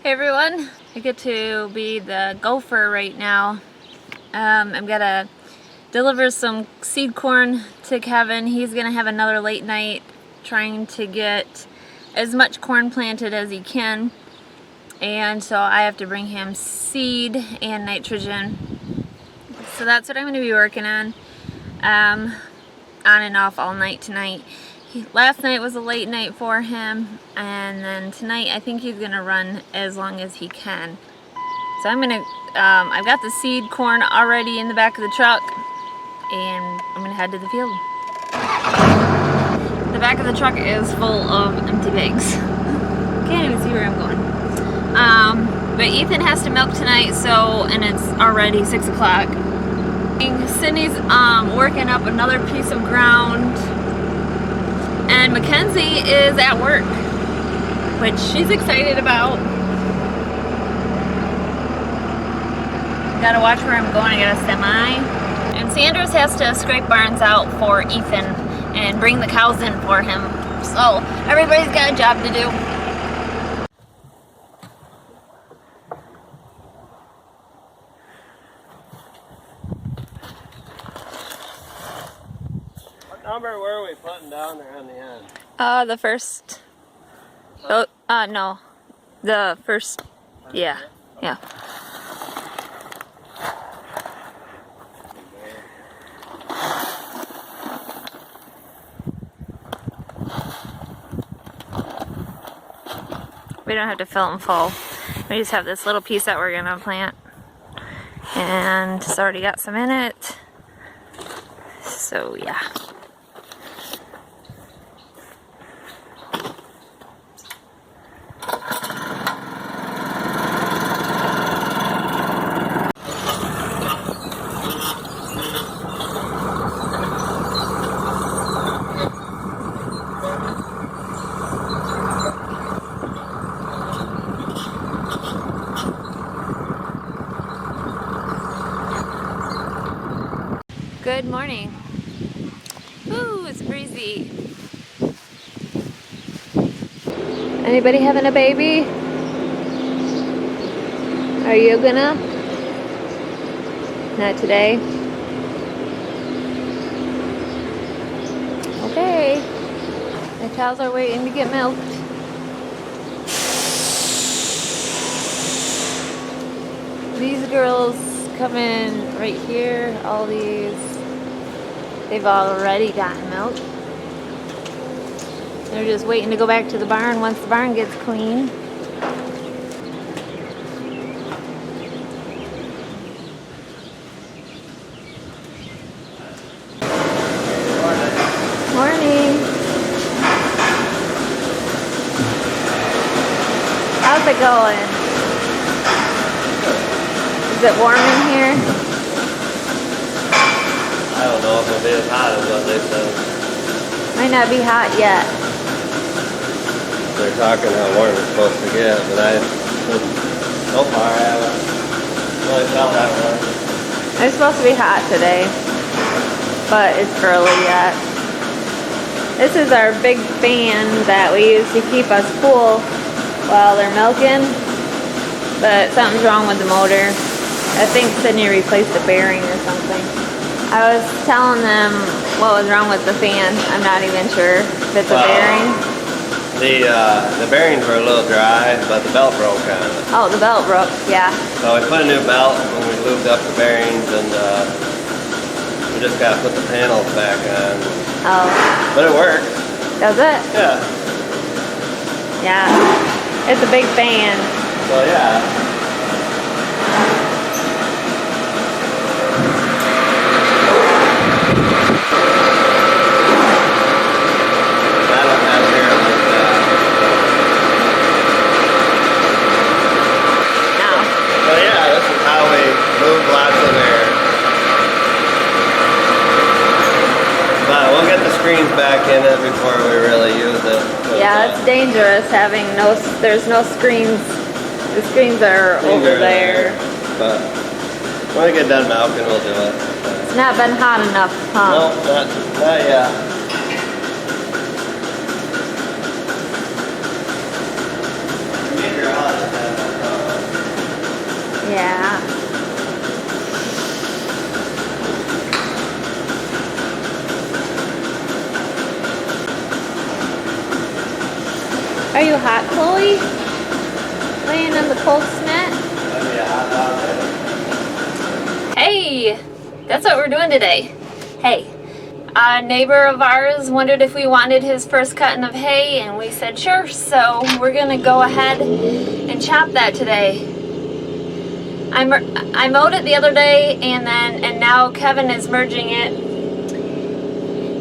Hey everyone, I get to be the gopher right now. I'm gonna deliver some seed corn to Kevin. He's gonna have another late night trying to get as much corn planted as he can. And so I have to bring him seed and nitrogen. So that's what I'm gonna be working on and off all night tonight. Last night was a late night for him, and then tonight I think he's gonna run as long as he can. So I'm gonna, I've got the seed corn already in the back of the truck, and I'm gonna head to the field. The back of the truck is full of empty bags. Can't even see where I'm going. But Ethan has to milk tonight, so, and it's already 6 o'clock. Sydney's working up another piece of ground. And Mackenzie is at work, which she's excited about. Gotta watch where I'm going. I got a semi. And Sanders has to scrape barns out for Ethan and bring the cows in for him. So everybody's got a job to do. What number were we putting down there on the end? The first. Oh, no. The first. Yeah. Yeah. We don't have to fill them full. We just have this little piece that we're gonna plant. And it's already got some in it. So, yeah. Good morning. Ooh, it's breezy. Anybody having a baby? Are you gonna? Not today. Okay. The cows are waiting to get milked. These girls come in right here, all these. They've already gotten milk. They're just waiting to go back to the barn once the barn gets clean. Morning. How's it going? Is it warm in here? I don't know if it'll be as hot as what they said. Might not be hot yet. They're talking how warm it's supposed to get, but so far I haven't really felt that warm. It's supposed to be hot today, but it's early yet. This is our big fan that we use to keep us cool while they're milking, but something's wrong with the motor. I think Sydney replaced the bearing or something. I was telling them what was wrong with the fan. I'm not even sure if it's a bearing. The bearings were a little dry, but the belt broke on it. Oh, the belt broke, yeah. So we put a new belt when we lubed up the bearings, and we just gotta put the panels back on. Oh. But it works. Does it? Yeah. Yeah. It's a big fan. So yeah. Screens back in it before we really use it. Yeah, it's dangerous having there's no screens. The screens are over there. But when we get done milking, we'll do it. It's not been hot enough, huh? No, not yet. Maybe you're hot. Holtzman. That'd be a hot dog. Hey, that's what we're doing today. Hey, a neighbor of ours wondered if we wanted his first cutting of hay, and we said sure. So we're gonna go ahead and chop that today. I mowed it the other day, and now Kevin is merging it,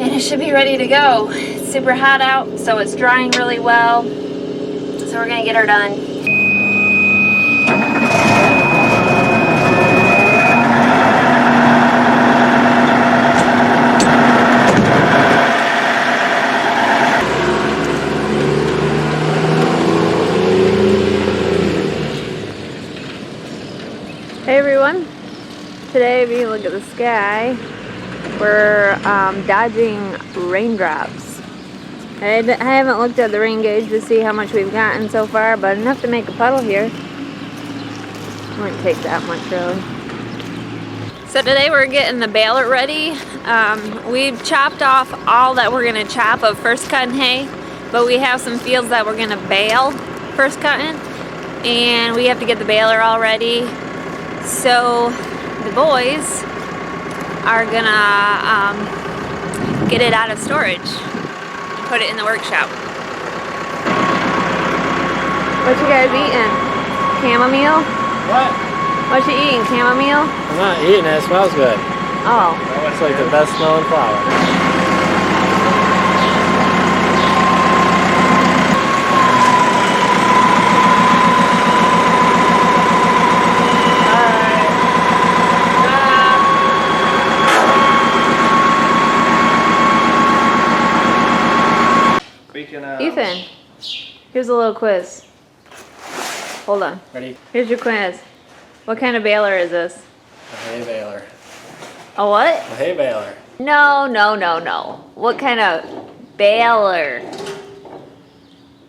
and it should be ready to go. It's super hot out, so it's drying really well. So we're gonna get her done. Hey everyone, today if you look at the sky, we're dodging raindrops. I haven't looked at the rain gauge to see how much we've gotten so far, but enough to make a puddle here. It wouldn't take that much really. So today we're getting the baler ready. We've chopped off all that we're going to chop of first cutting hay, but we have some fields that we're going to bale first cutting, and we have to get the baler all ready. So the boys are gonna get it out of storage and put it in the workshop. What you guys eating? Chamomile? What? What you eating? Chamomile? I'm not eating it. It smells good. Oh. It's like the best smelling flower. Ethan, here's a little quiz. Hold on. Ready? Here's your quiz. What kind of baler is this? A hay baler. A what? A hay baler. No. What kind of baler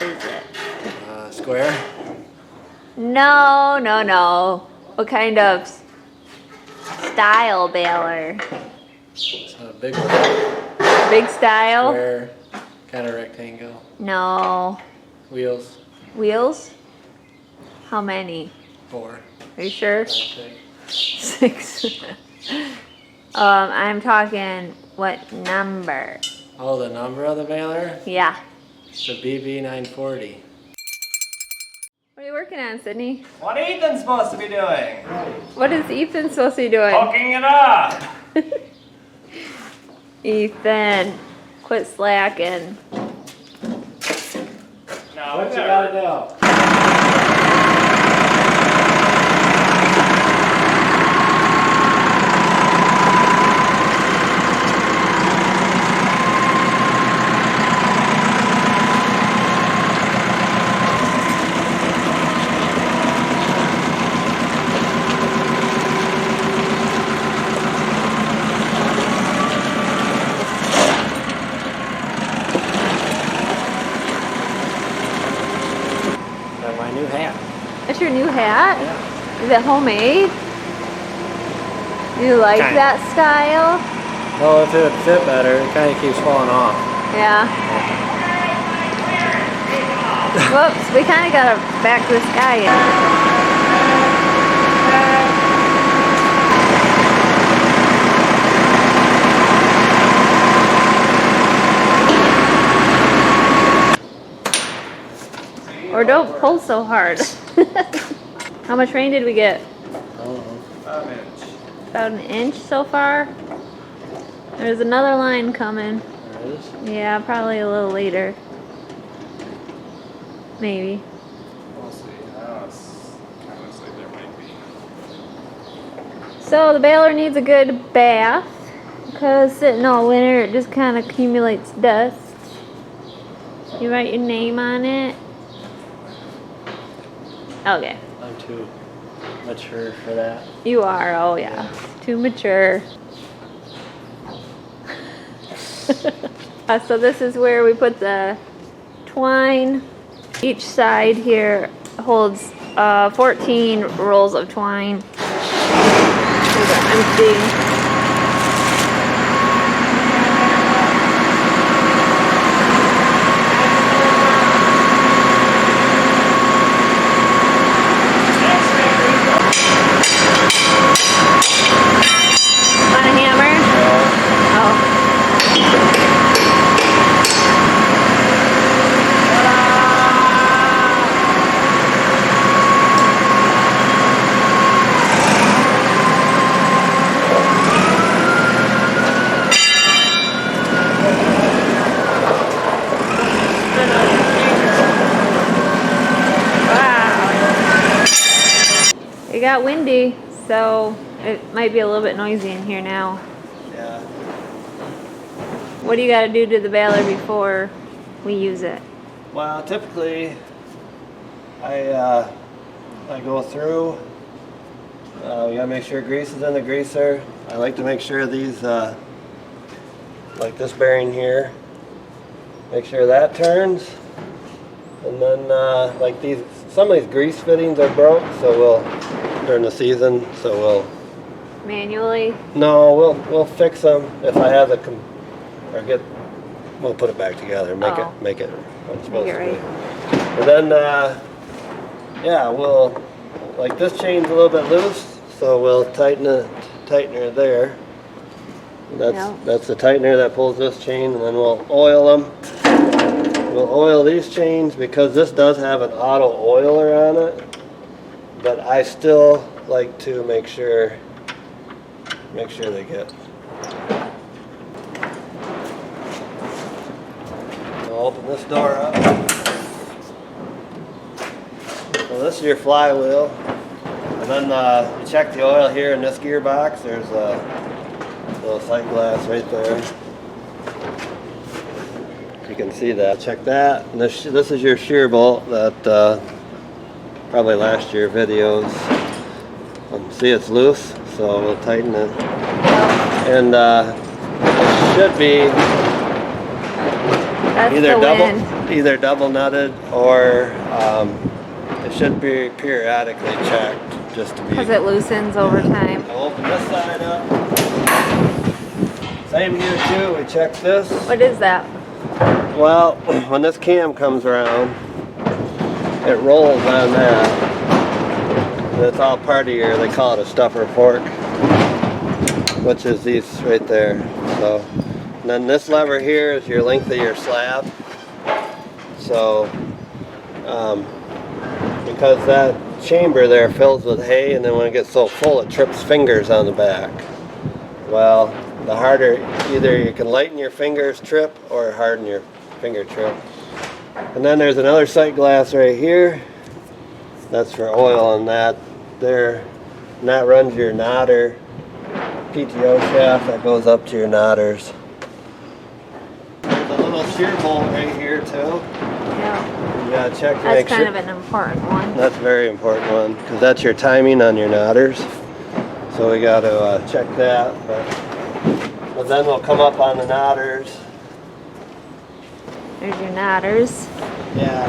is it? Square? No. What kind of style baler? It's a big one. Big style? Square. Kind of rectangle. No. Wheels. Wheels? How many? 4. Are you sure? 5, 6. I'm talking what number? Oh, the number of the baler? Yeah. It's a BB940. What are you working on, Sydney? What Ethan's supposed to be doing? What is Ethan supposed to be doing? Hooking it up! Ethan, quit slacking. No, What you gotta do? My new hat. That's your new hat? Yeah. Is it homemade? You like Kinda. that style? Well, if it would fit better, it kind of keeps falling off. Yeah. Whoops, we kind of got to back this guy in. Or don't pull so hard. How much rain did we get? I don't know. About an inch so far. There's another line coming. There it is. Yeah, probably a little later. Maybe. We'll see. I don't know. It kind of looks like there might be. So the baler needs a good bath because sitting all winter it just kind of accumulates dust. You write your name on it. Okay. I'm too mature for that. You are, oh yeah. Too mature. So this is where we put the twine. Each side here holds 14 rolls of twine. These are empty. got windy, so it might be a little bit noisy in here now. Yeah. What do you got to do to the baler before we use it? Well, typically I go through. We gotta make sure grease is in the greaser. I like to make sure these, like this bearing here, make sure that turns. And then like these, some of these grease fittings are broke, so we'll, during the season, so we'll Manually? No, we'll fix them if I have the we'll put it back together, make it what it's supposed to be. And then yeah, we'll, like this chain's a little bit loose, so we'll tighten her there. That's the tightener that pulls this chain, and then we'll oil them. We'll oil these chains because this does have an auto oiler on it, but I still like to make sure they get. I'll open this door up. So this is your flywheel, and then you check the oil here in this gearbox. There's a little sight glass right there. You can see that. Check that. And this is your shear bolt that probably last year videos. See, it's loose, so we'll tighten it. And it should be either double nutted or it should be periodically checked just to be. Because it loosens over time. I'll open this side up. Same here too. We check this. What is that? Well, when this cam comes around, it rolls on that. And it's all part of your, they call it a stuffer fork, which is these right there. So, and then this lever here is your length of your slab. So, because that chamber there fills with hay, and then when it gets so full, it trips fingers on the back. Well, the harder, either you can lighten your fingers trip or harden your finger trip. And then there's another sight glass right here. That's for oil on that there. And that runs your knotter PTO shaft that goes up to your knotters. There's a little shear bolt right here too. Yeah. You gotta check to That's make kind sure. of an important one. That's a very important one because that's your timing on your knotters. So we gotta check that. But then we'll come up on the knotters. There's your knotters. Yeah.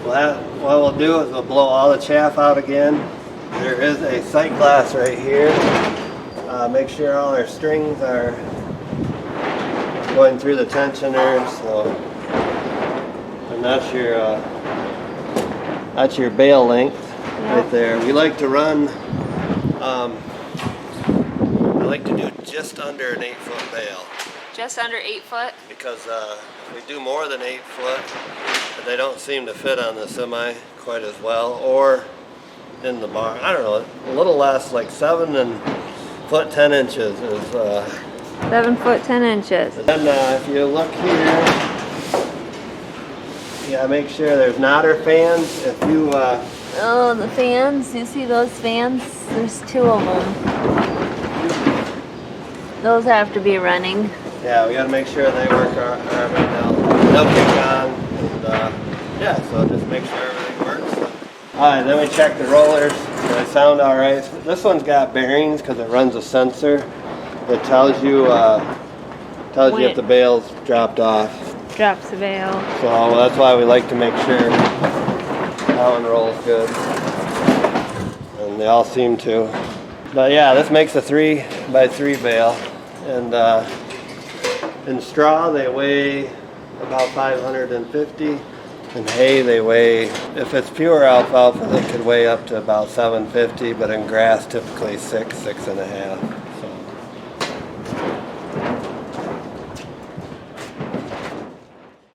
What we'll do is we'll blow all the chaff out again. There is a sight glass right here. Make sure all our strings are going through the tensioners. So, and that's your bail length right there. We like to run. I like to do just under an 8-foot bail. Just under 8 foot? Because if we do more than 8 foot, they don't seem to fit on the semi quite as well, or in the bar. I don't know, a little less, like 7 foot 10 inches is. 7 foot 10 inches. And then if you look here, you gotta make sure there's knotter fans. If you oh, the fans, you see those fans? There's 2 of them. Those have to be running. Yeah, we gotta make sure they work right now. They'll kick on, and yeah, so just make sure everything works. Alright, then we check the rollers. They sound alright. This one's got bearings because it runs a sensor that tells you if the bail's dropped off. Drops the bail. So that's why we like to make sure that one rolls good. And they all seem to. But yeah, this makes a 3x3 bale. And in straw they weigh about 550. In hay they weigh, if it's pure alfalfa, they could weigh up to about 750, but in grass typically 6.5.